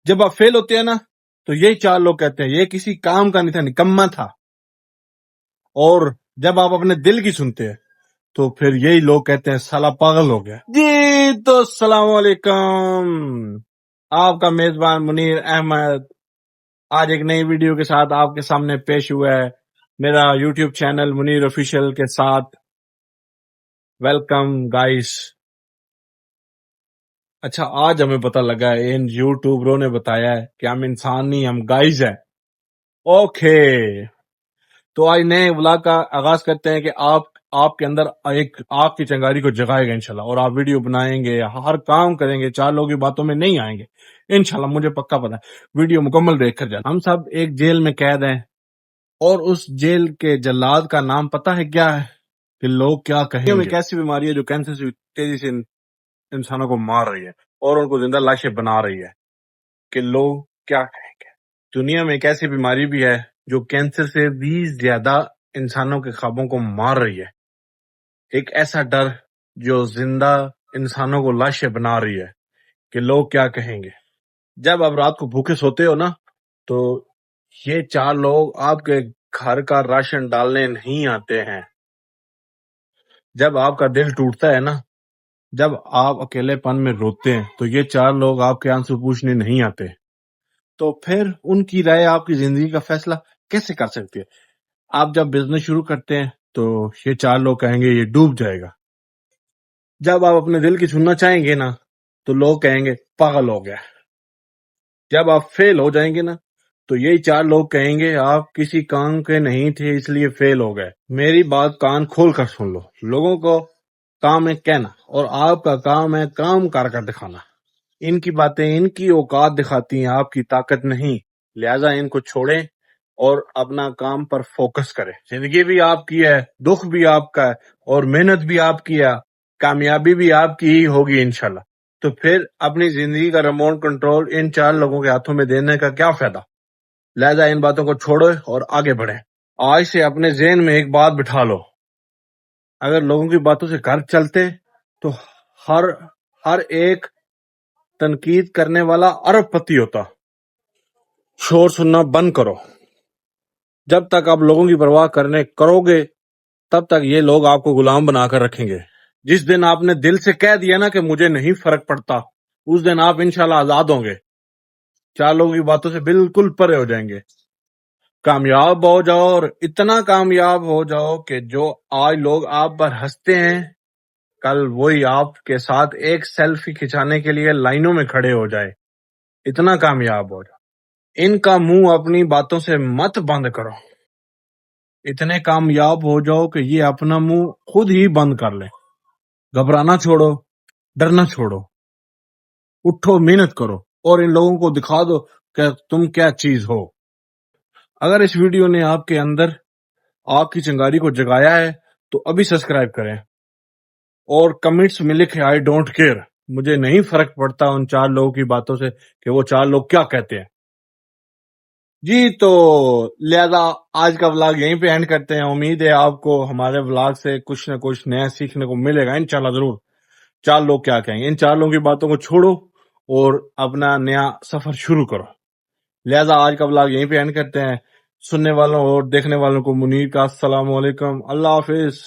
جب آپ فیل ہوتے ہیں نا تو یہی چار لوگ کہتے ہیں یہ کسی کام کا نہیں تھا، نکما تھا. اور جب آپ اپنے دل کی سنتے ہیں تو پھر یہی لوگ کہتے ہیں سالا پاگل ہو گیا. جی تو السلام علیکم، آپ کا میزبان منیر احمد آج ایک نئی ویڈیو کے ساتھ آپ کے سامنے پیش ہوا ہے، میرا یوٹیوب چینل منیر آفیشیل کے ساتھ. Welcome guys. اچھا آج ہمیں پتہ لگا ہے، ان یوٹیوبروں نے بتایا ہے کہ ہم انسان نہیں، ہم گائز ہیں. اوکے تو آج نئے ولاگ کا آغاز کرتے ہیں کہ آپ کے اندر ایک آگ کی چنگاری کو جگائے گا انشاءاللہ، اور آپ ویڈیو بنائیں گے، ہر کام کریں گے، چار لوگوں کی باتوں میں نہیں آئیں گے انشاءاللہ، مجھے پکا پتا ہے. ویڈیو مکمل دیکھ کر جانا. ہم سب ایک جیل میں قید ہیں، اور اس جیل کے جلاد کا نام پتہ ہے کیا ہے؟ کہ لوگ کیا کہیں گے. ایک ایسی بیماری ہے جو کینسر سے تیزی سے انسانوں کو مار رہی ہے اور ان کو زندہ لاشیں بنا رہی ہے. کہ لوگ کیا کہیں گے. دنیا میں ایک ایسی بیماری بھی ہے جو کینسر سے بھی زیادہ انسانوں کے خوابوں کو مار رہی ہے. ایک ایسا ڈر جو زندہ انسانوں کو لاشیں بنا رہی ہے کہ لوگ کیا کہیں گے. جب آپ رات کو بھوکے سوتے ہو نا تو یہ چار لوگ آپ کے گھر کا راشن ڈالنے نہیں آتے ہیں. جب آپ کا دل ٹوٹتا ہے نا، جب آپ اکیلے پن میں روتے ہیں تو یہ چار لوگ آپ کے آنسو پوچھنے نہیں آتے. تو پھر ان کی رائے آپ کی زندگی کا فیصلہ کیسے کر سکتی ہے؟ آپ جب بزنس شروع کرتے ہیں تو یہ چار لوگ کہیں گے یہ ڈوب جائے گا. جب آپ اپنے دل کی سننا چاہیں گے نا تو لوگ کہیں گے پاگل ہو گیا. جب آپ فیل ہو جائیں گے نا تو یہی چار لوگ کہیں گے آپ کسی کام کے نہیں تھے اس لیے فیل ہو گئے. میری بات کان کھول کر سن لو. لوگوں کو کام ہے کہنا اور آپ کا کام ہے کام کر کر دکھانا. ان کی باتیں ان کی اوقات دکھاتی ہیں، آپ کی طاقت نہیں. لہٰذا ان کو چھوڑیں اور اپنا کام پر فوکس کریں. زندگی بھی آپ کی ہے، دکھ بھی آپ کا ہے، اور محنت بھی آپ کی ہے، کامیابی بھی آپ کی ہی ہوگی انشاءاللہ. تو پھر اپنی زندگی کا ریموٹ کنٹرول ان چار لوگوں کے ہاتھوں میں دینے کا کیا فائدہ؟ لہٰذا ان باتوں کو چھوڑو اور آگے بڑھیں. آج سے اپنے ذہن میں ایک بات بٹھا لو، اگر لوگوں کی باتوں سے گھر چلتے تو ہر ایک تنقید کرنے والا ارب پتی ہوتا. شور سننا بند کرو. جب تک آپ لوگوں کی پرواہ کرو گے تب تک یہ لوگ آپ کو غلام بنا کر رکھیں گے. جس دن آپ نے دل سے کہہ دیا نا کہ مجھے نہیں فرق پڑتا، اس دن آپ انشاءاللہ آزاد ہوں گے. چار لوگوں کی باتوں سے بالکل پرے ہو جائیں گے. کامیاب ہو جاؤ، اور اتنا کامیاب ہو جاؤ کہ جو آج لوگ آپ پر ہنستے ہیں کل وہی آپ کے ساتھ ایک سیلفی کھچانے کے لیے لائنوں میں کھڑے ہو جائے. اتنا کامیاب ہو جاؤ. ان کا منہ اپنی باتوں سے مت بند کرو. اتنے کامیاب ہو جاؤ کہ یہ اپنا منہ خود ہی بند کر لیں. گھبرانا چھوڑو، ڈرنا چھوڑو، اٹھو، محنت کرو اور ان لوگوں کو دکھا دو کہ تم کیا چیز ہو. اگر اس ویڈیو نے آپ کے اندر آگ کی چنگاری کو جگایا ہے تو ابھی سبسکرائب کریں اور کمنٹس میں لکھیں آئی ڈونٹ کیئر، مجھے نہیں فرق پڑتا ان چار لوگوں کی باتوں سے کہ وہ چار لوگ کیا کہتے ہیں. جی تو لہذا آج کا ولاگ یہیں پہ اینڈ کرتے ہیں. امید ہے آپ کو ہمارے ولاگ سے کچھ نہ کچھ نیا سیکھنے کو ملے گا انشاءاللہ ضرور. چار لوگ کیا کہیں گے، ان چار لوگوں کی باتوں کو چھوڑو اور اپنا نیا سفر شروع کرو. لہذا آج کا ولاگ یہیں پہ اینڈ کرتے ہیں. سننے والوں اور دیکھنے والوں کو منیر کا السلام علیکم. اللہ حافظ.